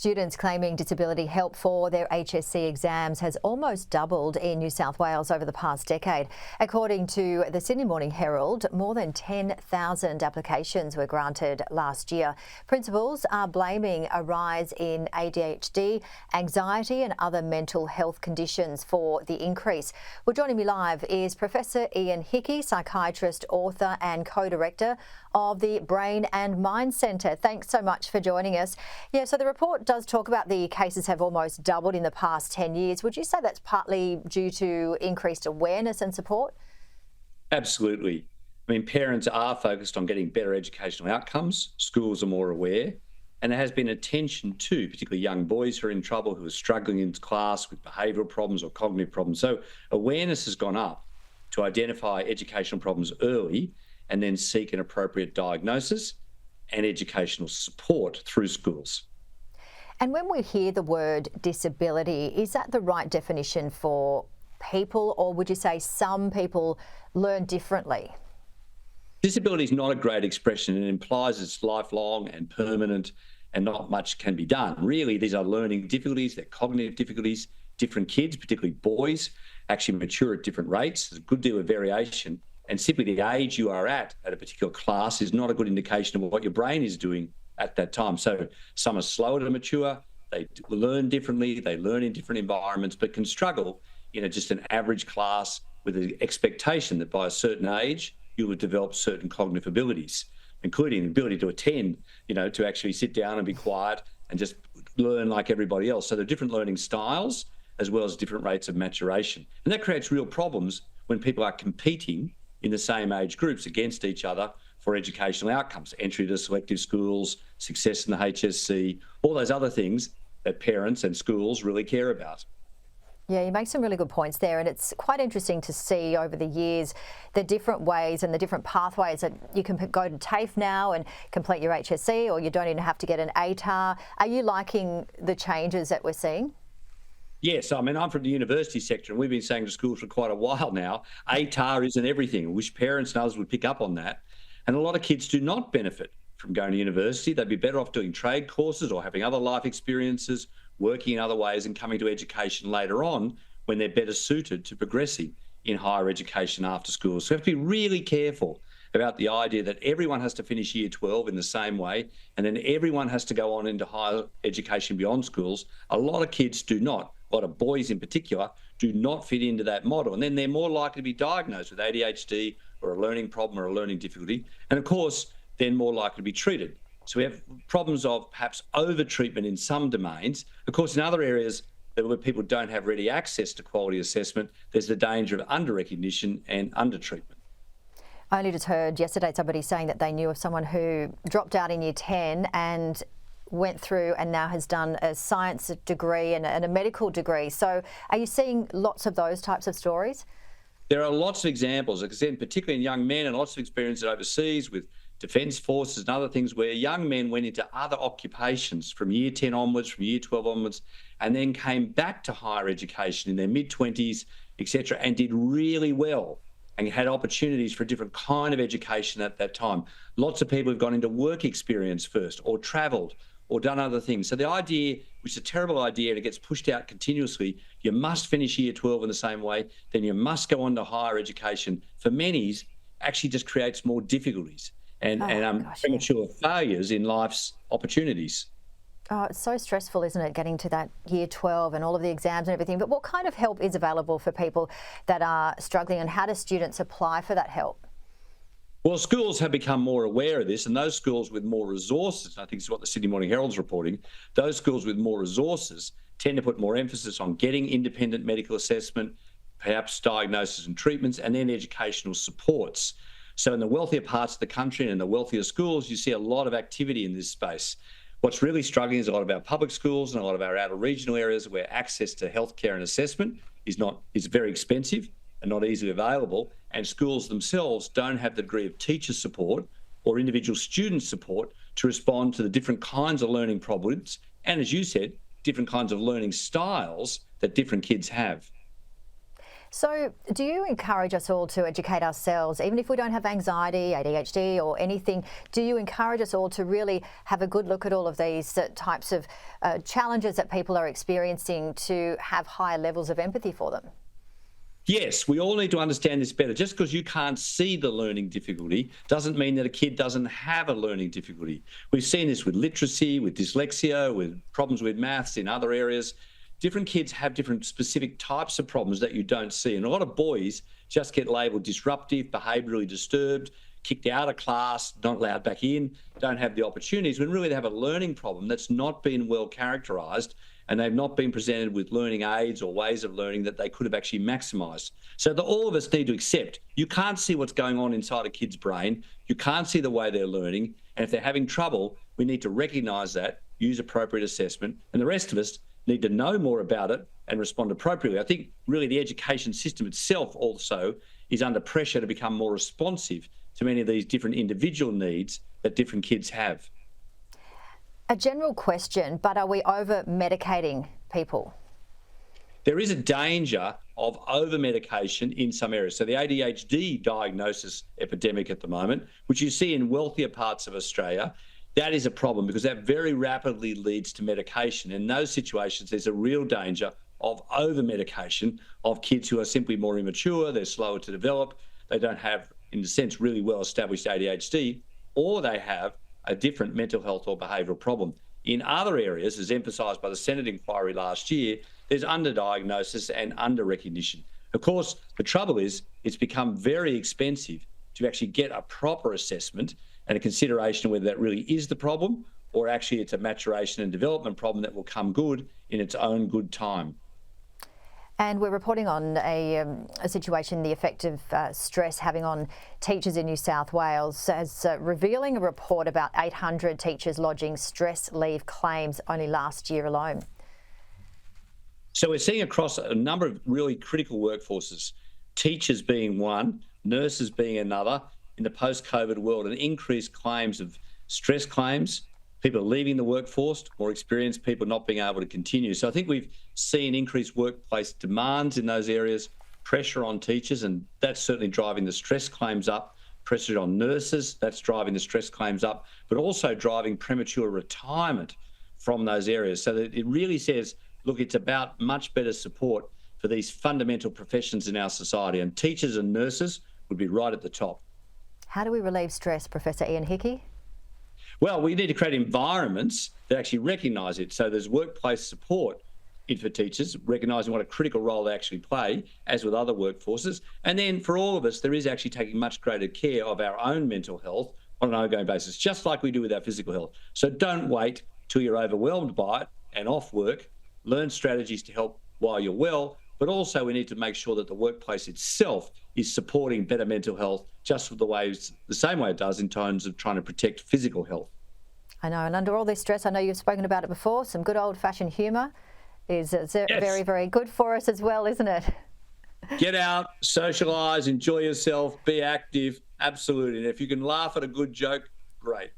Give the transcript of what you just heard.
students claiming disability help for their HSC exams has almost doubled in New South Wales over the past decade. According to the Sydney Morning Herald, more than 10,000 applications were granted last year. Principals are blaming a rise in ADHD, anxiety and other mental health conditions for the increase. Well, joining me live is Professor Ian Hickie, psychiatrist, author and co-director of the Brain and Mind Centre. Thanks so much for joining us. Yeah, so the report does talk about the cases have almost doubled in the past 10 years. Would you say that's partly due to increased awareness and support? Absolutely. I mean, parents are focused on getting better educational outcomes. Schools are more aware. And there has been attention to particularly young boys who are in trouble, who are struggling in class with behavioural problems or cognitive problems. So awareness has gone up to identify educational problems early and then seek an appropriate diagnosis and educational support through schools. And when we hear the word disability, is that the right definition for people, or would you say some people learn differently? Disability is not a great expression. It implies it's lifelong and permanent and not much can be done. Really, these are learning difficulties, they're cognitive difficulties. Different kids, particularly boys, actually mature at different rates. There's a good deal of variation. And simply the age you are at a particular class is not a good indication of what your brain is doing at that time. So some are slower to mature, they learn differently, they learn in different environments, but can struggle in just an average class with the expectation that by a certain age, you will develop certain cognitive abilities, including the ability to attend, to actually sit down and be quiet and just learn like everybody else. So there are different learning styles as well as different rates of maturation. And that creates real problems when people are competing in the same age groups against each other for educational outcomes, entry to selective schools, success in the HSC, all those other things that parents and schools really care about. Yeah, you make some really good points there, and it's quite interesting to see over the years the different ways and the different pathways that you can go to TAFE now and complete your HSC, or you don't even have to get an ATAR. Are you liking the changes that we're seeing? Yes, I mean, I'm from the university sector and we've been saying to schools for quite a while now, ATAR isn't everything. I wish parents and others would pick up on that. And a lot of kids do not benefit from going to university. They'd be better off doing trade courses or having other life experiences, working in other ways and coming to education later on when they're better suited to progressing in higher education after school. So we have to be really careful about the idea that everyone has to finish year 12 in the same way and then everyone has to go on into higher education beyond schools. A lot of kids do not. A lot of boys in particular do not fit into that model. And then they're more likely to be diagnosed with ADHD or a learning problem or a learning difficulty. And of course, then more likely to be treated. So we have problems of perhaps over-treatment in some domains. Of course, in other areas where people don't have ready access to quality assessment, there's the danger of under-recognition and under-treatment. I only just heard yesterday somebody saying that they knew of someone who dropped out in year 10 and went through and now has done a science degree and a medical degree. So are you seeing lots of those types of stories? There are lots of examples, like I said, particularly in young men, and lots of experiences overseas with defence forces and other things where young men went into other occupations from year 10 onwards, from year 12 onwards, and then came back to higher education in their mid-20s, etc., and did really well and had opportunities for a different kind of education at that time. Lots of people have gone into work experience first or travelled or done other things. So the idea, which is a terrible idea and it gets pushed out continuously, you must finish year 12 in the same way, then you must go on to higher education, for many actually just creates more difficulties and premature failures in life's opportunities. Oh, it's so stressful, isn't it, getting to that year 12 and all of the exams and everything. But what kind of help is available for people that are struggling, and how do students apply for that help? Well, schools have become more aware of this, and those schools with more resources, I think is what the Sydney Morning Herald's reporting, those schools with more resources tend to put more emphasis on getting independent medical assessment, perhaps diagnosis and treatments, and then educational supports. So in the wealthier parts of the country and in the wealthier schools, you see a lot of activity in this space. What's really struggling is a lot of our public schools and a lot of our outer regional areas where access to healthcare and assessment is very expensive and not easily available, and schools themselves don't have the degree of teacher support or individual student support to respond to the different kinds of learning problems and, as you said, different kinds of learning styles that different kids have. So do you encourage us all to educate ourselves, even if we don't have anxiety, ADHD or anything? Do you encourage us all to really have a good look at all of these types of challenges that people are experiencing, to have higher levels of empathy for them? Yes, we all need to understand this better. Just because you can't see the learning difficulty doesn't mean that a kid doesn't have a learning difficulty. We've seen this with literacy, with dyslexia, with problems with maths in other areas. Different kids have different specific types of problems that you don't see. And a lot of boys just get labelled disruptive, behaviourally disturbed, kicked out of class, not allowed back in, don't have the opportunities, when really they have a learning problem that's not been well characterised, and they've not been presented with learning aids or ways of learning that they could have actually maximised. So that all of us need to accept, you can't see what's going on inside a kid's brain, you can't see the way they're learning, and if they're having trouble, we need to recognise that, use appropriate assessment, and the rest of us need to know more about it and respond appropriately. I think really the education system itself also is under pressure to become more responsive to many of these different individual needs that different kids have. A general question, but are we over-medicating people? There is a danger of over-medication in some areas. So the ADHD diagnosis epidemic at the moment, which you see in wealthier parts of Australia, that is a problem because that very rapidly leads to medication. In those situations, there's a real danger of over-medication of kids who are simply more immature, they're slower to develop, they don't have, in a sense, really well-established ADHD, or they have a different mental health or behavioural problem. In other areas, as emphasised by the Senate inquiry last year, there's underdiagnosis and under-recognition. Of course, the trouble is it's become very expensive to actually get a proper assessment and a consideration of whether that really is the problem or actually it's a maturation and development problem that will come good in its own good time. And we're reporting on a situation, the effect of stress having on teachers in New South Wales, as revealing a report about 800 teachers lodging stress leave claims only last year alone. So we're seeing across a number of really critical workforces, teachers being one, nurses being another, in the post-COVID world, an increased claims of stress claims, people leaving the workforce, more experienced people not being able to continue. So I think we've seen increased workplace demands in those areas, pressure on teachers, and that's certainly driving the stress claims up, pressure on nurses, that's driving the stress claims up, but also driving premature retirement from those areas. So that it really says, look, it's about much better support for these fundamental professions in our society, and teachers and nurses would be right at the top. How do we relieve stress, Professor Ian Hickie? Well, we need to create environments that actually recognise it. So there's workplace support for teachers, recognising what a critical role they actually play, as with other workforces. And then for all of us, there is actually taking much greater care of our own mental health on an ongoing basis, just like we do with our physical health. So don't wait till you're overwhelmed by it and off work. Learn strategies to help while you're well, but also we need to make sure that the workplace itself is supporting better mental health just the same way it does in terms of trying to protect physical health. I know, and under all this stress, I know you've spoken about it before, some good old-fashioned humour is very, very good for us as well, isn't it? Get out, socialise, enjoy yourself, be active, absolutely. And if you can laugh at a good joke, great.